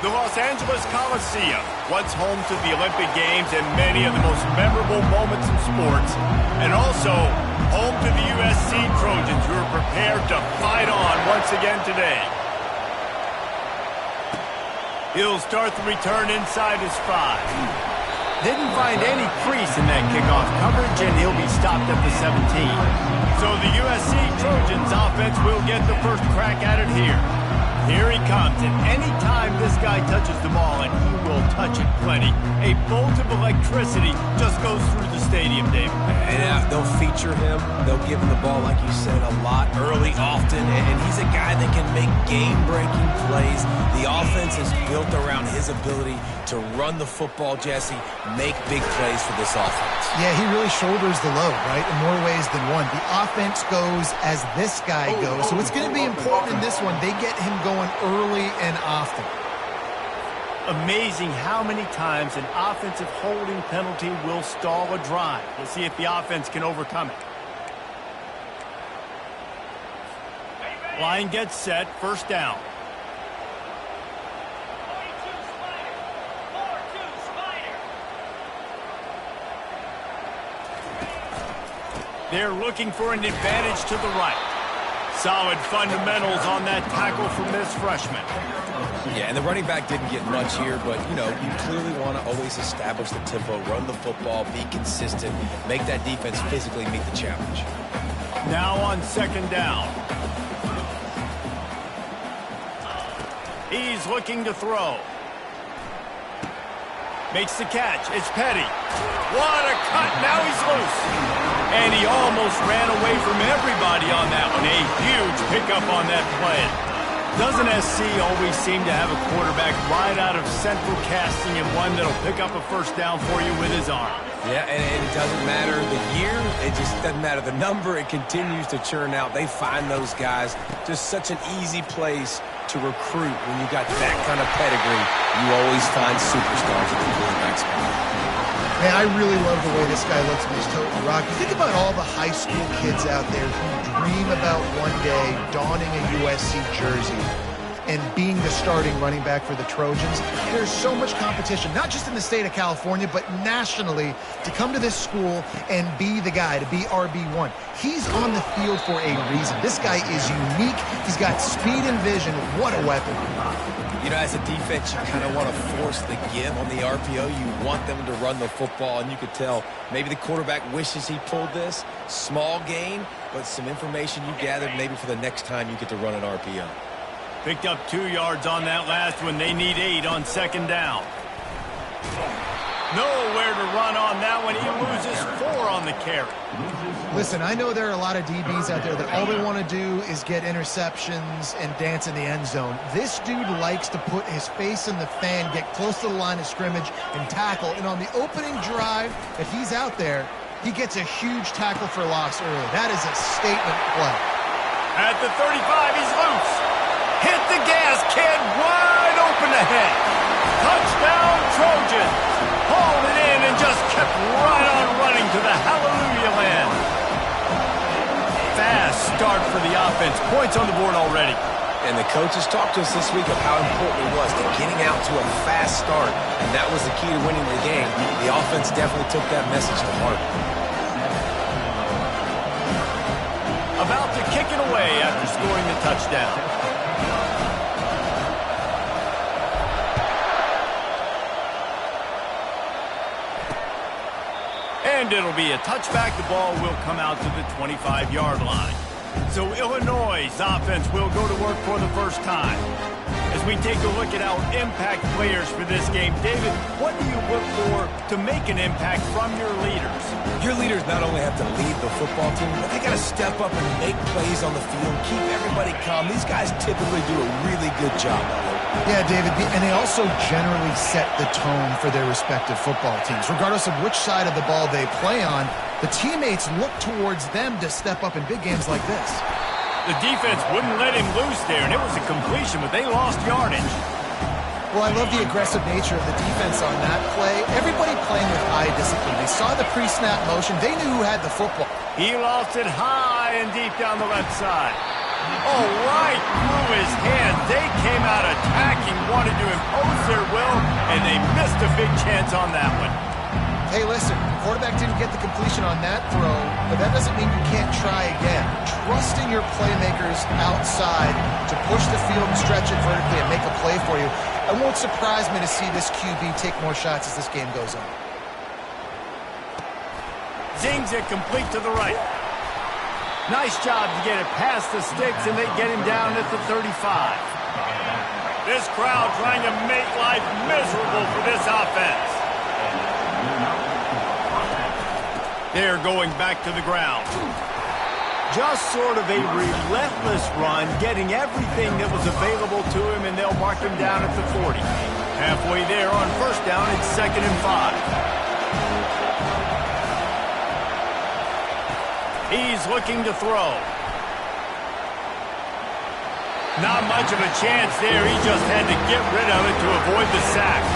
The Los Angeles Coliseum, once home to the Olympic Games and many of the most memorable moments in sports, and also home to the USC Trojans, who are prepared to fight on once again today. He'll start the return inside his 5. Didn't find any crease in that kickoff coverage, and he'll be stopped at the 17. So the USC Trojans offense will get the first crack at it here. Here he comes, and any time this guy touches the ball, and he will touch it plenty, a bolt of electricity just goes through the stadium, David. And they'll feature him. They'll give him the ball, like you said, a lot, early, often, and he's a guy that can make game-breaking plays. The offense is built around his ability to run the football, Jesse, make big plays for this offense. Yeah, he really shoulders the load, right, in more ways than one. The offense goes as this guy goes, so it's going to be important in this one. They get him going early and often. Amazing how many times an offensive holding penalty will stall a drive. We'll see if the offense can overcome it. Line gets set, first down. They're looking for an advantage to the right. Solid fundamentals on that tackle from this freshman. Yeah, and the running back didn't get much here, but, you know, you clearly want to always establish the tempo, run the football, be consistent, make that defense physically meet the challenge. Now on second down. He's looking to throw. Makes the catch. It's Petty. What a cut. Now he's loose. And he almost ran away from everybody on that one. A huge pickup on that play. Doesn't SC always seem to have a quarterback right out of central casting and one that'll pick up a first down for you with his arm? Yeah, and it doesn't matter the year. It just doesn't matter the number. It continues to churn out. They find those guys. Just such an easy place to recruit when you got that kind of pedigree. You always find superstars at the quarterback spot. Man, I really love the way this guy looks when he's toting the rock. You think about all the high school kids out there who dream about one day donning a USC jersey and being the starting running back for the Trojans. There's so much competition, not just in the state of California, but nationally, to come to this school and be the guy, to be RB1. He's on the field for a reason. This guy is unique. He's got speed and vision. What a weapon. You know, as a defense, you kind of want to force the give on the RPO. You want them to run the football, and you could tell maybe the quarterback wishes he pulled this. Small gain, but some information you gathered maybe for the next time you get to run an RPO. Picked up 2 yards on that last one. They need 8 on second down. Nowhere to run on that one. He loses 4 on the carry. Listen, I know there are a lot of DBs out there that all they want to do is get interceptions and dance in the end zone. This dude likes to put his face in the fan, get close to the line of scrimmage, and tackle. And on the opening drive, if he's out there, he gets a huge tackle for loss early. That is a statement play. At the 35, he's loose. Hit the gas, kid. Wide open ahead. Touchdown, Trojans. Hauled it in and just kept right on running to the hallelujah land. Fast start for the offense. Points on the board already. And the coaches talked to us this week of how important it was to getting out to a fast start, and that was the key to winning the game. The offense definitely took that message to heart. About to kick it away after scoring the touchdown. And it'll be a touchback. The ball will come out to the 25-yard line. So Illinois' offense will go to work for the first time. As we take a look at our impact players for this game, David, what do you look for to make an impact from your leaders? Your leaders not only have to lead the football team, but they got to step up and make plays on the field, keep everybody calm. These guys typically do a really good job. Yeah, David, and they also generally set the tone for their respective football teams. Regardless of which side of the ball they play on, the teammates look towards them to step up in big games like this. The defense wouldn't let him loose there, and it was a completion, but they lost yardage. Well, I love the aggressive nature of the defense on that play. Everybody playing with eye discipline. They saw the pre-snap motion. They knew who had the football. He lost it high and deep down the left side. Oh, right through his hand. They came out attacking. attacking, wanted to impose their will, and they missed a big chance on that one. Hey, listen, the quarterback didn't get the completion on that throw, but that doesn't mean you can't try again. Trust in your playmakers outside to push the field and stretch it vertically and make a play for you. It won't surprise me to see this QB take more shots as this game goes on. Zings it complete to the right. Nice job to get it past the sticks, and they get him down at the 35. This crowd trying to make life miserable for this offense. They're going back to the ground. Just sort of a relentless run, getting everything that was available to him, and they'll mark him down at the 40. Halfway there on first down, it's 2nd and 5. He's looking to throw. Not much of a chance there. He just had to get rid of it to avoid the sack.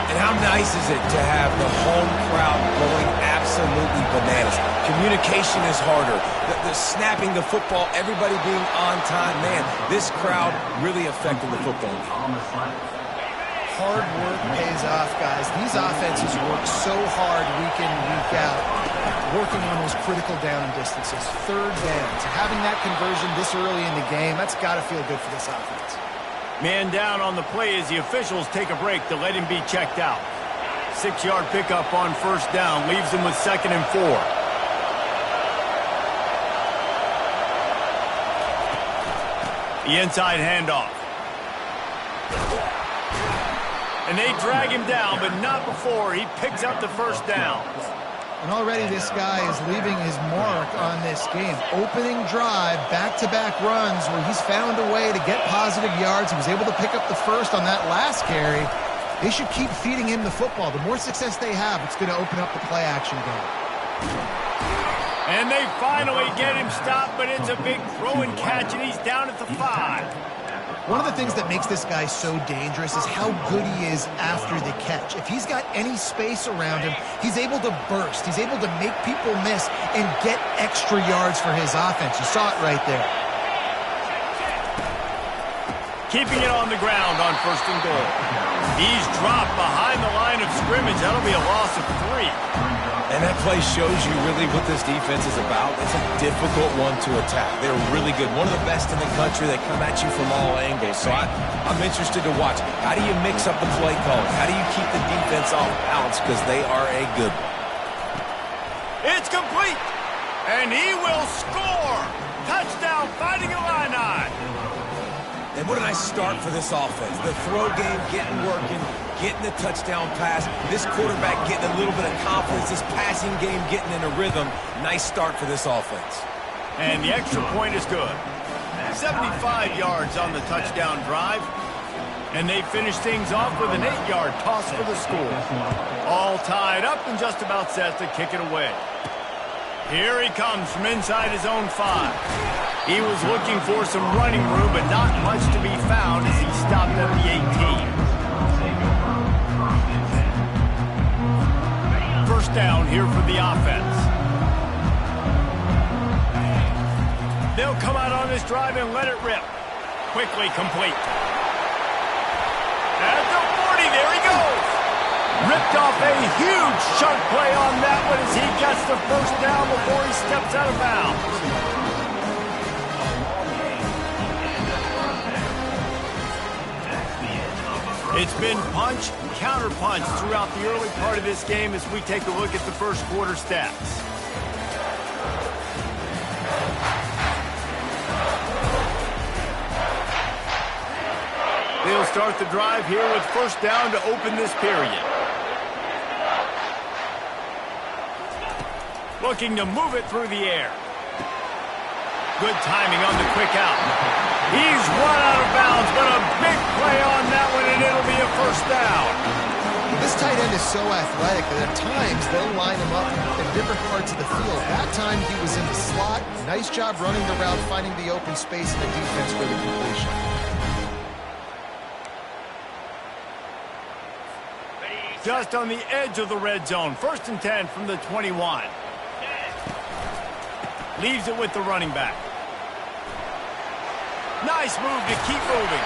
And how nice is it to have the home crowd going absolutely bananas? Communication is harder. The snapping the football, everybody being on time. Man, this crowd really affected the football game. Hard work pays off, guys. These offenses work so hard week in, week out, working on those critical down distances, 3rd downs. Having that conversion this early in the game, that's got to feel good for this offense. Man down on the play as the officials take a break to let him be checked out. 6-yard pickup on first down leaves him with 2nd and 4. The inside handoff. And they drag him down, but not before he picks up the first down. And already this guy is leaving his mark on this game. Opening drive, back-to-back runs where he's found a way to get positive yards. He was able to pick up the first on that last carry. They should keep feeding him the football. The more success they have, it's going to open up the play-action game. And they finally get him stopped, but it's a big throw and catch, and he's down at the 5. One of the things that makes this guy so dangerous is how good he is after the catch. If he's got any space around him, he's able to burst. He's able to make people miss and get extra yards for his offense. You saw it right there. Keeping it on the ground on 1st and goal. He's dropped behind the line of scrimmage. That'll be a loss of 3. And that play shows you really what this defense is about. It's a difficult one to attack. They're really good. One of the best in the country. They come at you from all angles. So I'm interested to watch. How do you mix up the play calling? How do you keep the defense off balance? Because they are a good one. It's complete. And he will score. Touchdown, Fighting Illini. And what a nice start for this offense. The throw game getting working, getting the touchdown pass. This quarterback getting a little bit of confidence. This passing game getting in a rhythm. Nice start for this offense. And the extra point is good. 75 yards on the touchdown drive. And they finish things off with an 8-yard toss for the score. All tied up and just about set to kick it away. Here he comes from inside his own 5. He was looking for some running room, but not much to be found as he stopped at the 18. First down here for the offense. They'll come out on this drive and let it rip. Quickly complete. At the 40, there he goes. Ripped off a huge chunk play on that one as he gets the first down before he steps out of bounds. It's been punch, counter-punch throughout the early part of this game as we take a look at the first quarter stats. They'll start the drive here with first down to open this period. Looking to move it through the air. Good timing on the quick out. He's run out of bounds, but a big play on that one, and it'll be a first down. This tight end is so athletic that at times they'll line him up in different parts of the field. That time he was in the slot. Nice job running the route, finding the open space in the defense for the completion. Just on the edge of the red zone. 1st and 10 from the 21. Leaves it with the running back. Nice move to keep moving.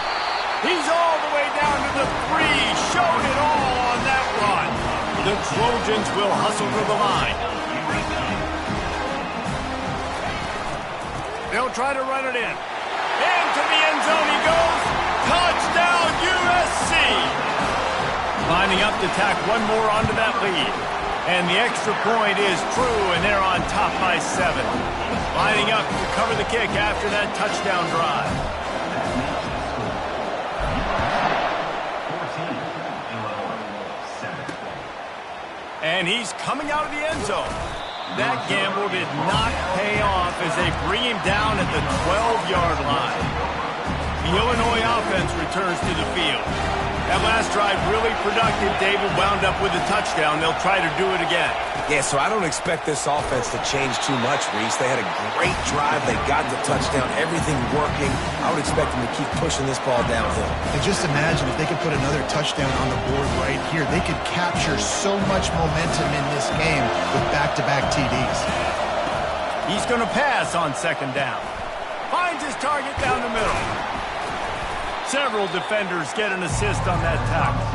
He's all the way down to the 3. Showed it all on that run. The Trojans will hustle to the line. They'll try to run it in. Into the end zone he goes. Touchdown, USC! Lining up to tack one more onto that lead. And the extra point is true, and they're on top by 7. Lining up to cover the kick after that touchdown drive. And he's coming out of the end zone. That gamble did not pay off as they bring him down at the 12-yard line. The Illinois offense returns to the field. That last drive really productive. David wound up with a touchdown. They'll try to do it again. Yeah, so I don't expect this offense to change too much, Reese. They had a great drive. They got the touchdown. Everything working. I would expect them to keep pushing this ball downhill. And just imagine if they could put another touchdown on the board right here. They could capture so much momentum in this game with back-to-back TDs. He's going to pass on second down. Finds his target down the middle. Several defenders get an assist on that tackle.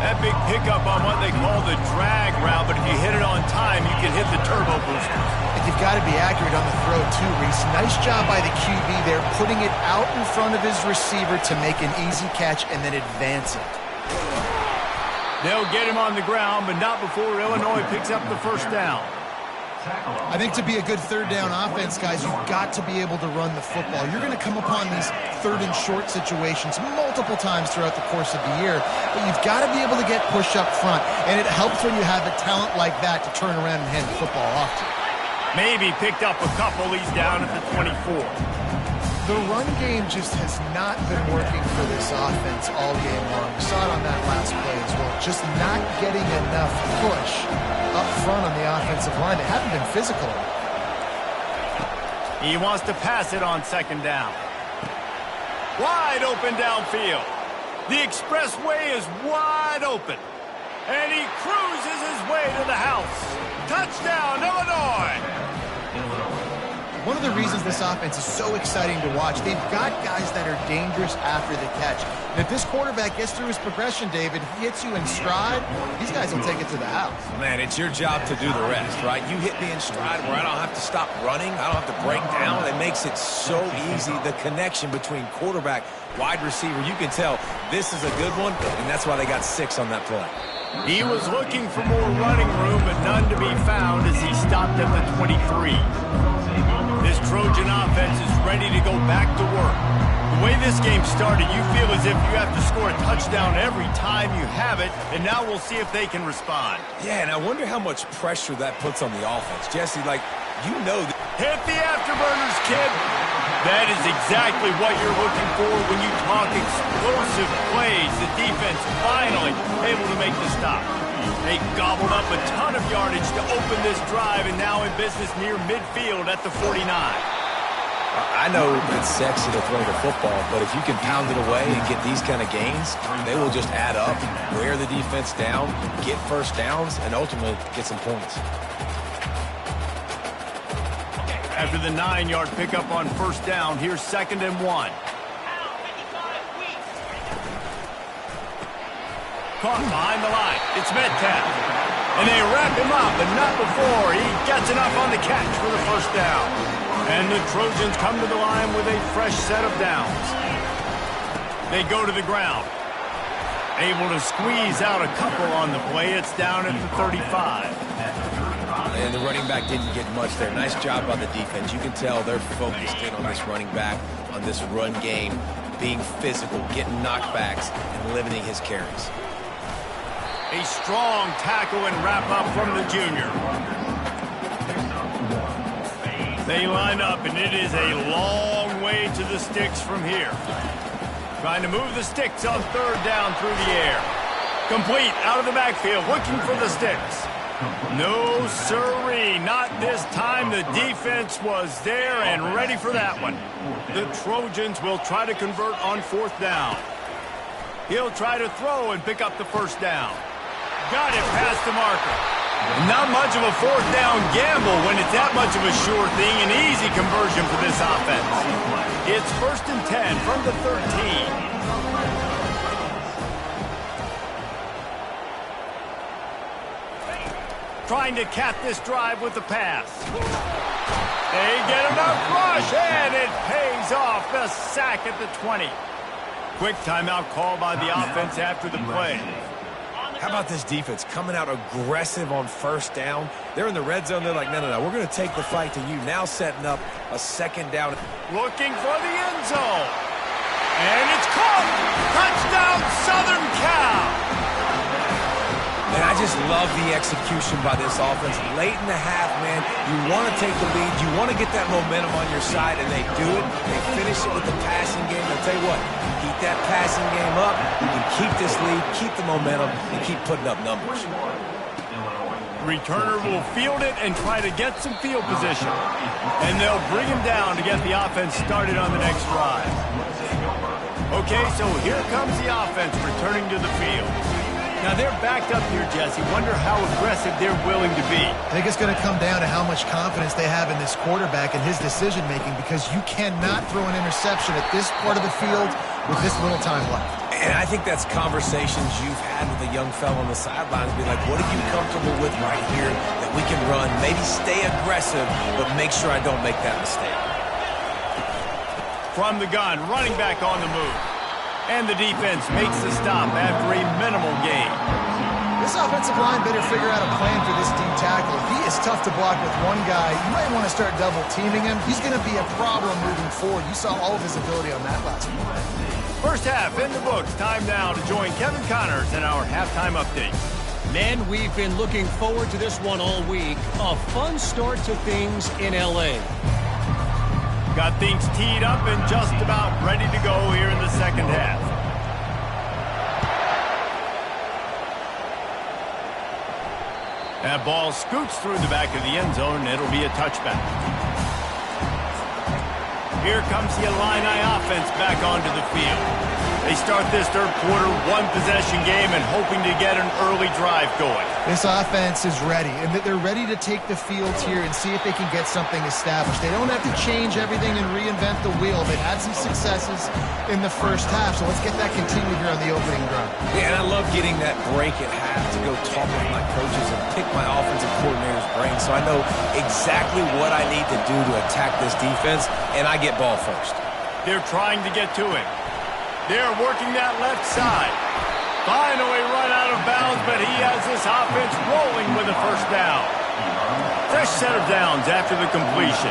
That big pickup on what they call the drag route, but if you hit it on time, you can hit the turbo booster. And you've got to be accurate on the throw, too, Reese. Nice job by the QB there, putting it out in front of his receiver to make an easy catch and then advance it. They'll get him on the ground, but not before Illinois picks up the first down. I think to be a good third down offense, guys, you've got to be able to run the football. You're going to come upon these third and short situations multiple times throughout the course of the year, but you've got to be able to get push up front, and it helps when you have a talent like that to turn around and hand the football off to. Maybe picked up a couple. He's down at the 24. The run game just has not been working for this offense all game long. We saw it on that last play as well. Just not getting enough push up front on the offensive line. They haven't been physical. He wants to pass it on second down. Wide open downfield. The expressway is wide open. And he cruises his way to the house. Touchdown, Illinois! One of the reasons this offense is so exciting to watch, they've got guys that are dangerous after the catch. And if this quarterback gets through his progression, David, he hits you in stride, these guys will take it to the house. Man, it's your job to do the rest, right? You hit me in stride where I don't have to stop running. I don't have to break down. It makes it so easy. The connection between quarterback, wide receiver, you can tell this is a good one, and that's why they got 6 on that play. He was looking for more running room, but none to be found as he stopped at the 23. This Trojan offense is ready to go back to work. The way this game started, you feel as if you have to score a touchdown every time you have it, and now we'll see if they can respond. Yeah, and I wonder how much pressure that puts on the offense. Jesse, like, you know that. Hit the afterburners, kid. That is exactly what you're looking for when you talk explosive plays. The defense finally able to make the stop. They gobbled up a ton of yardage to open this drive, and now in business near midfield at the 49. I know it's sexy to throw the football, but if you can pound it away and get these kind of gains, they will just add up, wear the defense down, get first downs, and ultimately get some points. After the 9-yard pickup on first down, here's 2nd and 1. Caught behind the line. It's Metcalf. And they wrap him up, but not before he gets enough on the catch for the first down. And the Trojans come to the line with a fresh set of downs. They go to the ground. Able to squeeze out a couple on the play. It's down at the 35. And the running back didn't get much there. Nice job by the defense. You can tell they're focused in on this running back, on this run game, being physical, getting knockbacks, and limiting his carries. A strong tackle and wrap-up from the junior. They line up, and it is a long way to the sticks from here. Trying to move the sticks on third down through the air. Complete out of the backfield, looking for the sticks. No sirree, not this time. The defense was there and ready for that one. The Trojans will try to convert on fourth down. He'll try to throw and pick up the first down. Got it past the marker. Not much of a fourth down gamble when it's that much of a sure thing. An easy conversion for this offense. It's 1st and 10 from the 13. Trying to cap this drive with the pass. They get enough rush, and it pays off. The sack at the 20. Quick timeout call by the offense after the play. How about this defense coming out aggressive on 1st down? They're in the red zone. They're like, no, we're going to take the fight to you. Now setting up a 2nd down. Looking for the end zone. And it's caught. Touchdown, Southern Cal. And I just love the execution by this offense. Late in the half, man, you want to take the lead. You want to get that momentum on your side, and they do it. They finish it with the passing game. I'll tell you what, keep that passing game up. You can keep this lead, keep the momentum, and keep putting up numbers. Returner will field it and try to get some field position. And they'll bring him down to get the offense started on the next drive. Okay, so here comes the offense returning to the field. Now, they're backed up here, Jesse. Wonder how aggressive they're willing to be. I think it's going to come down to how much confidence they have in this quarterback and his decision-making, because you cannot throw an interception at this part of the field with this little time left. And I think that's conversations you've had with a young fellow on the sidelines. Be like, what are you comfortable with right here that we can run? Maybe stay aggressive, but make sure I don't make that mistake. From the gun, running back on the move. And the defense makes the stop after a minimal gain. This offensive line better figure out a plan for this deep tackle. He is tough to block with one guy. You might want to start double-teaming him. He's going to be a problem moving forward. You saw all of his ability on that last play. First half in the books. Time now to join Kevin Connors in our halftime update. Men, we've been looking forward to this one all week. A fun start to things in L.A. Got things teed up and just about ready to go here in the second half. That ball scoots through the back of the end zone, and it'll be a touchback. Here comes the Illini offense back onto the field. They start this third quarter one-possession game and hoping to get an early drive going. This offense is ready, and they're ready to take the field here and see if they can get something established. They don't have to change everything and reinvent the wheel. They've had some successes in the first half, so let's get that continued here on the opening drive. Yeah, and I love getting that break at half to go talk with my coaches and pick my offensive coordinator's brain so I know exactly what I need to do to attack this defense, and I get ball first. They're trying to get to him. They're working that left side. Finally run out of bounds, but he has this offense rolling with a first down. Fresh set of downs after the completion.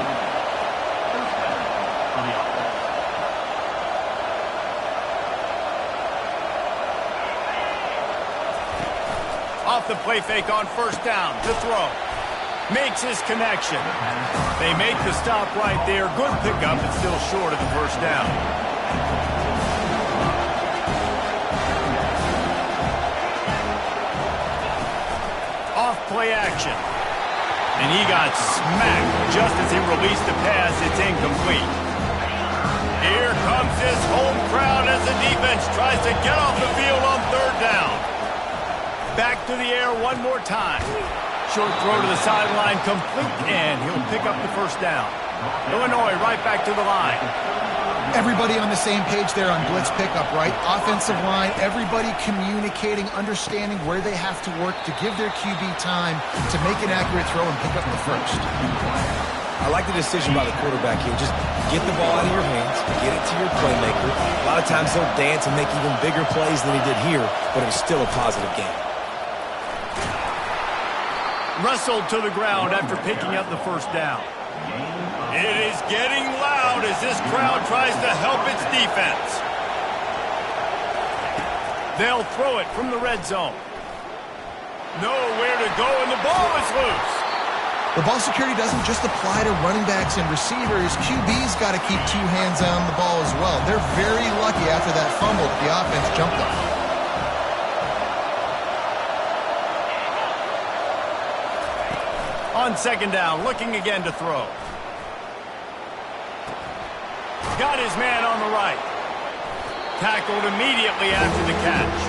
Off the play fake on first down to throw. Makes his connection. They make the stop right there. Good pickup, but still short of the first down. Play action. And he got smacked just as he released the pass. It's incomplete. Here comes his home crowd as the defense tries to get off the field on third down. Back to the air one more time. Short throw to the sideline, complete, and he'll pick up the first down. Illinois right back to the line. Everybody on the same page there on blitz pickup, right? Offensive line, everybody communicating, understanding where they have to work to give their QB time to make an accurate throw and pick up the first. I like the decision by the quarterback here. Just get the ball out of your hands, get it to your playmaker. A lot of times he'll dance and make even bigger plays than he did here, but it was still a positive game. Wrestled to the ground after picking up the first down. It is getting loud as this crowd tries to help its defense. They'll throw it from the red zone. Nowhere to go, and the ball is loose. The ball security doesn't just apply to running backs and receivers. QB's got to keep two hands on the ball as well. They're very lucky after that fumble that the offense jumped on. On second down, looking again to throw. Got his man on the right. Tackled immediately after the catch.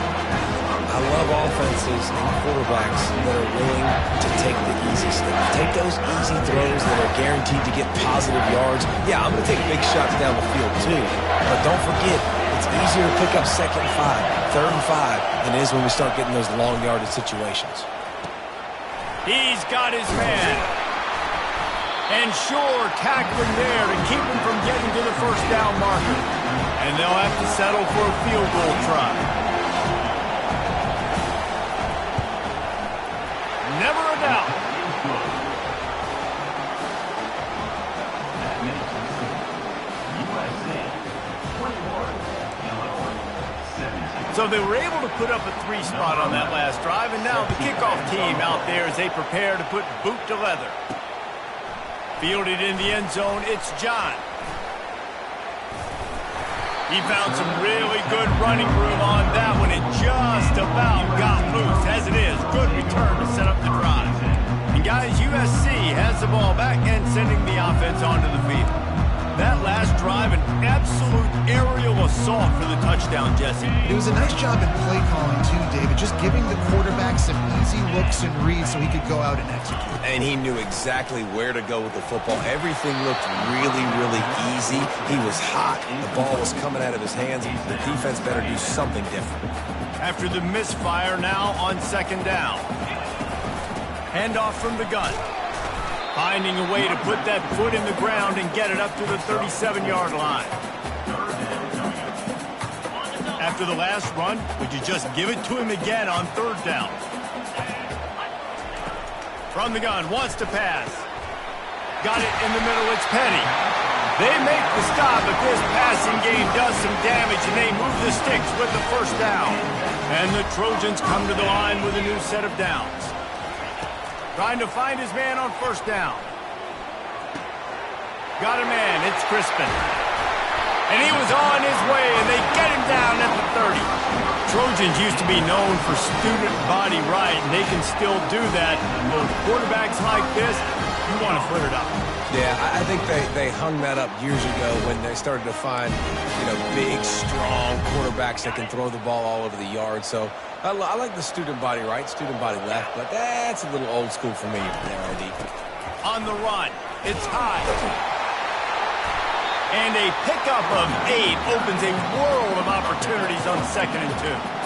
I love offenses and quarterbacks that are willing to take the easy step. Take those easy throws that are guaranteed to get positive yards. Yeah, I'm going to take big shots down the field too. But don't forget, it's easier to pick up 2nd and 5, 3rd and 5 than it is when we start getting those long yardage situations. He's got his man. And sure, tackling there to keep him from getting to the first down marker. And they'll have to settle for a field goal try. Never a doubt. So they were able to put up a 3 spot on that last drive, and now the kickoff team out there as they prepare to put boot to leather. Fielded in the end zone, it's John. He found some really good running room on that one. It just about got loose. As it is, good return to set up the drive. And guys, USC has the ball back and sending the offense onto the field. That last drive, an absolute aerial assault for the touchdown, Jesse. It was a nice job in play calling, too, David, just giving the quarterback some easy looks and reads so he could go out and execute. And he knew exactly where to go with the football. Everything looked really, really easy. He was hot. The ball was coming out of his hands. The defense better do something different. After the misfire, now on 2nd down. Handoff from the gun. Finding a way to put that foot in the ground and get it up to the 37-yard line. After the last run, would you just give it to him again on 3rd down? From the gun, wants to pass. Got it in the middle, it's Penny. They make the stop, but this passing game does some damage, and they move the sticks with the 1st down. And the Trojans come to the line with a new set of downs. Trying to find his man on 1st down. Got a man, it's Crispin. And he was on his way, and they get him down at the 30. Trojans used to be known for student body right, and they can still do that. But with quarterbacks like this, you want to foot it up. Yeah, I think they hung that up years ago when they started to find, big, strong quarterbacks that can throw the ball all over the yard. So I like the student body right, student body left, but that's a little old school for me there, RD. On the run, it's high. And a pickup of 8 opens a world of opportunities on 2nd and 2.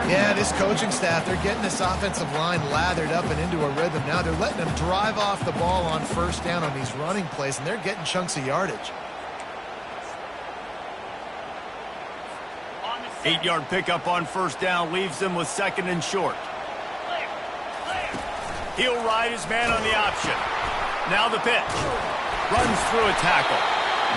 Yeah, this coaching staff, they're getting this offensive line lathered up and into a rhythm. Now they're letting them drive off the ball on 1st down on these running plays, and they're getting chunks of yardage. 8-yard pickup on 1st down leaves them with 2nd and short. He'll ride his man on the option. Now the pitch. Runs through a tackle.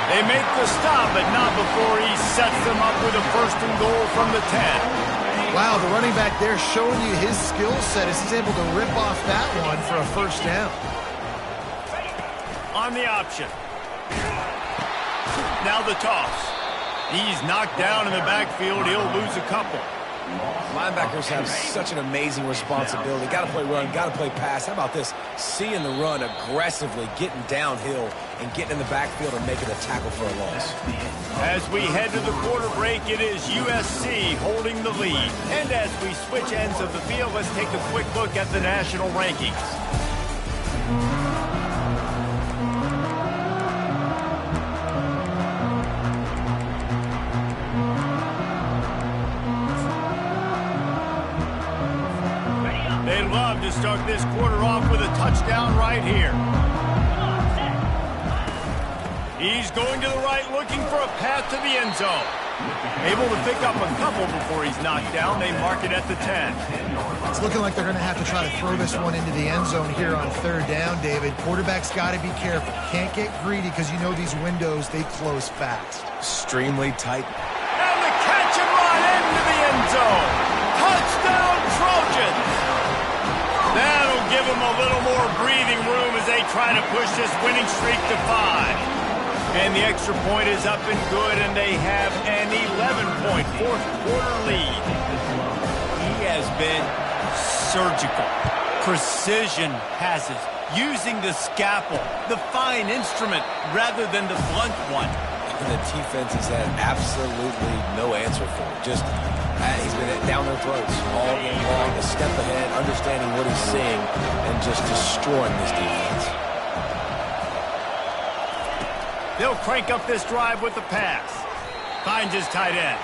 They make the stop, but not before he sets them up with a 1st and goal from the 10. Wow, the running back there showing you his skill set as he's able to rip off that one for a 1st down. On the option. Now the toss. He's knocked down in the backfield. He'll lose a couple. Linebackers have such an amazing responsibility. Got to play run, got to play pass. How about this? Seeing the run aggressively, getting downhill, and getting in the backfield and making a tackle for a loss. As we head to the quarter break, it is USC holding the lead. And as we switch ends of the field, let's take a quick look at the national rankings. They'd love to start this quarter off with a touchdown right here. He's going to the right, looking for a path to the end zone. Able to pick up a couple before he's knocked down. They mark it at the 10. It's looking like they're going to have to try to throw this one into the end zone here on 3rd down, David. Quarterback's got to be careful. Can't get greedy because you know these windows, they close fast. Extremely tight. And the catch and run into the end zone. Touchdown, Trojans. That'll give them a little more breathing room as they try to push this winning streak to 5. And the extra point is up and good, and they have an 11-point 4th quarter lead. He has been surgical. Precision passes, using the scalpel, the fine instrument, rather than the blunt one. and the defense has had absolutely no answer for him. Just he's been down their throats all game long, a step ahead, understanding what he's seeing, and just destroying this defense. They'll crank up this drive with the pass. Finds his tight end.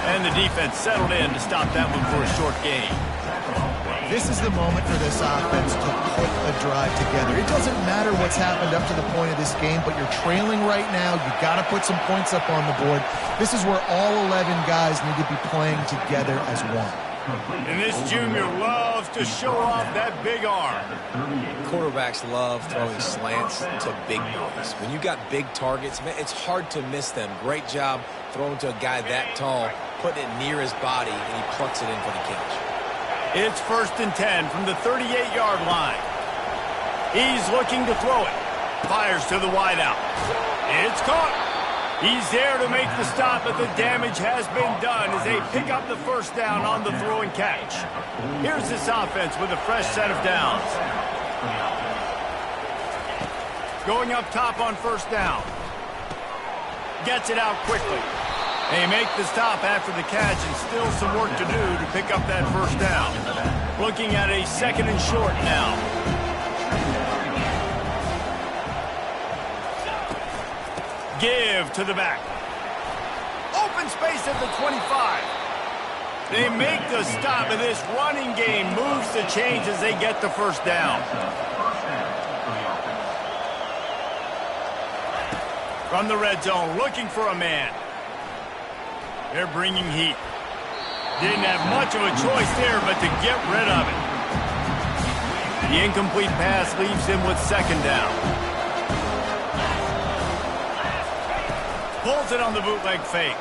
And the defense settled in to stop that one for a short gain. This is the moment for this offense to put a drive together. It doesn't matter what's happened up to the point of this game, but you're trailing right now. You've got to put some points up on the board. This is where all 11 guys need to be playing together as one. And this junior loves to show off that big arm. Quarterbacks love throwing slants to big boys. When you got big targets, man, it's hard to miss them. Great job throwing to a guy that tall, putting it near his body, and he plucks it in for the catch. It's 1st and 10 from the 38-yard line. He's looking to throw it. Fires to the wideout. It's caught. He's there to make the stop, but the damage has been done as they pick up the first down on the throw and catch. Here's this offense with a fresh set of downs. Going up top on first down. Gets it out quickly. They make the stop after the catch, and still some work to do to pick up that first down. Looking at a 2nd and short now. Give to the back. Open space at the 25. They make the stop, and this running game moves the chains as they get the first down. From the red zone, looking for a man. They're bringing heat. Didn't have much of a choice there, but to get rid of it. The incomplete pass leaves him with 2nd down. Pulls it on the bootleg fake.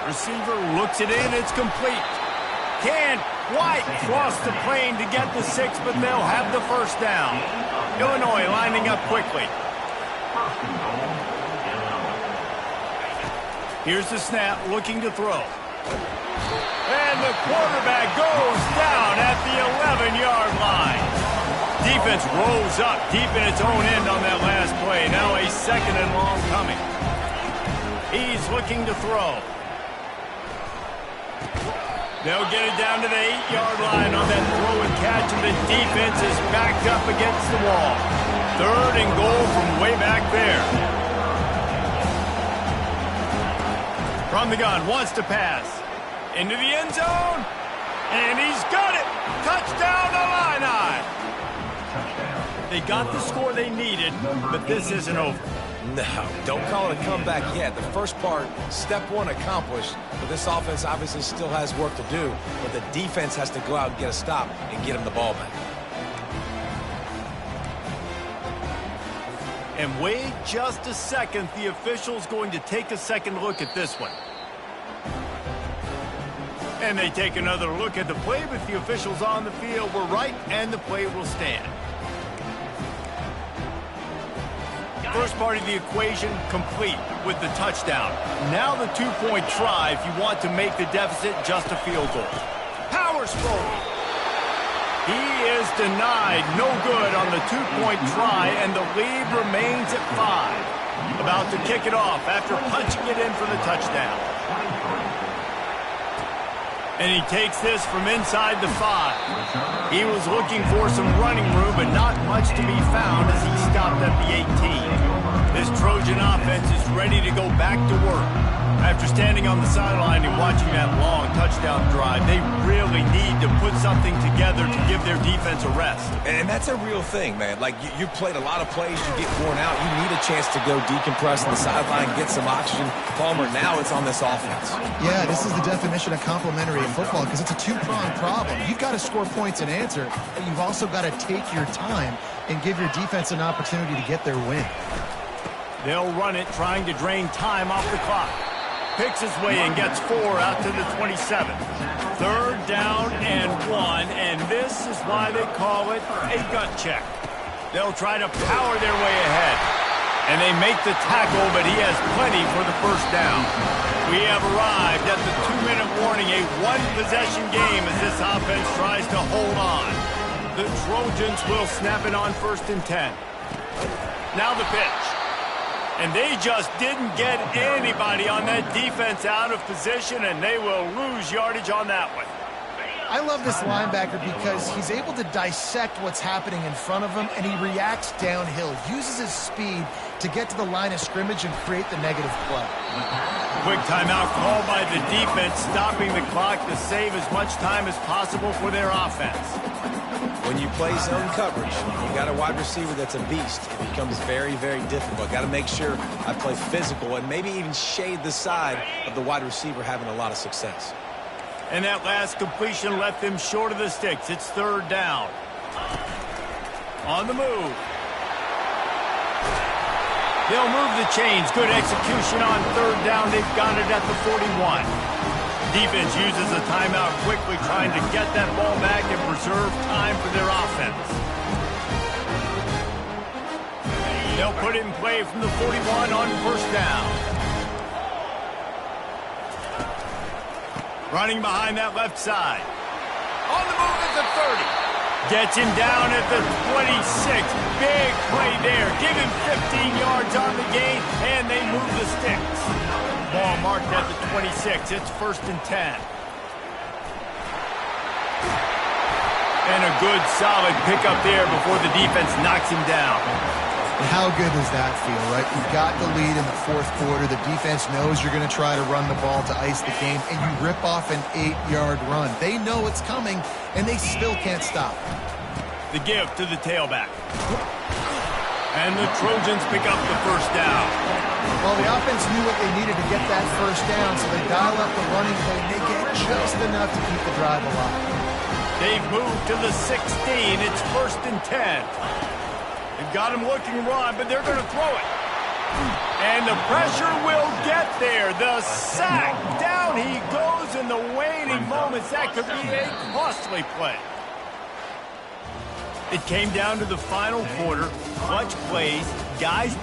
Receiver looks it in. It's complete. Can't quite cross the plane to get the 6, but they'll have the first down. Illinois lining up quickly. Here's the snap, looking to throw. And the quarterback goes down at the 11-yard line. Defense rolls up deep in its own end on that last play. Now a 2nd and long coming. He's looking to throw. They'll get it down to the 8-yard line on that throw and catch, and the defense is backed up against the wall. 3rd and goal from way back there. From the gun, wants to pass. Into the end zone. And he's got it. Touchdown Illini. They got the score they needed, but this isn't over. No, don't call it a comeback yet. The first part, step 1 accomplished, but this offense obviously still has work to do, but the defense has to go out and get a stop and get him the ball back. And wait just a second, the official's going to take a second look at this one. And they take another look at the play, but the officials on the field were right, and the play will stand. First part of the equation complete with the touchdown. Now the 2-point try if you want to make the deficit just a field goal. Powers forward. He is denied, no good on the 2-point try, and the lead remains at 5. About to kick it off after punching it in for the touchdown. And he takes this from inside the 5. He was looking for some running room, but not much to be found as he stopped at the 18. This Trojan offense is ready to go back to work. After standing on the sideline and watching that long touchdown drive, they really need to put something together to give their defense a rest. And that's a real thing, man. Like, you played a lot of plays, you get worn out, you need a chance to go decompress on the sideline, get some oxygen. Palmer, now it's on this offense. Yeah, this is the definition of complementary football because it's a two-pronged problem. You've got to score points and answer, but you've also got to take your time and give your defense an opportunity to get their win. They'll run it, trying to drain time off the clock. Picks his way and gets 4 out to the 27. 3rd down and 1, and this is why they call it a gut check. They'll try to power their way ahead. And they make the tackle, but he has plenty for the first down. We have arrived at the 2-minute warning, a one-possession game as this offense tries to hold on. The Trojans will snap it on 1st and 10. Now the pitch. And they just didn't get anybody on that defense out of position, and they will lose yardage on that one. I love this linebacker because he's able to dissect what's happening in front of him, and he reacts downhill, uses his speed to get to the line of scrimmage and create the negative play. Quick timeout called by the defense, stopping the clock to save as much time as possible for their offense. When you play zone coverage, you got a wide receiver that's a beast. It becomes very, very difficult. Got to make sure I play physical and maybe even shade the side of the wide receiver having a lot of success. And that last completion left them short of the sticks. It's third down. On the move. They'll move the chains. Good execution on third down. They've got it at the 41. Defense uses a timeout quickly, trying to get that ball back and preserve time for their offense. They'll put it in play from the 41 on first down. Running behind that left side. On the move at the 30. Gets him down at the 26. Big play there. Give him 15 yards on the gain, and they move the sticks. Ball marked at the 26. It's 1st and 10. And a good, solid pickup there before the defense knocks him down. How good does that feel, right? You've got the lead in the fourth quarter. The defense knows you're going to try to run the ball to ice the game, and you rip off an 8-yard run. They know it's coming, and they still can't stop. The give to the tailback. And the Trojans pick up the first down. Well, the offense knew what they needed to get that first down, so they dial up the running play, and they get just enough to keep the drive alive. They've moved to the 16. It's 1st and 10. They've got him looking run, but they're going to throw it. And the pressure will get there. The sack. Down he goes in the waning moments. That could be a costly play. It came down to the final quarter. Clutch plays. Guys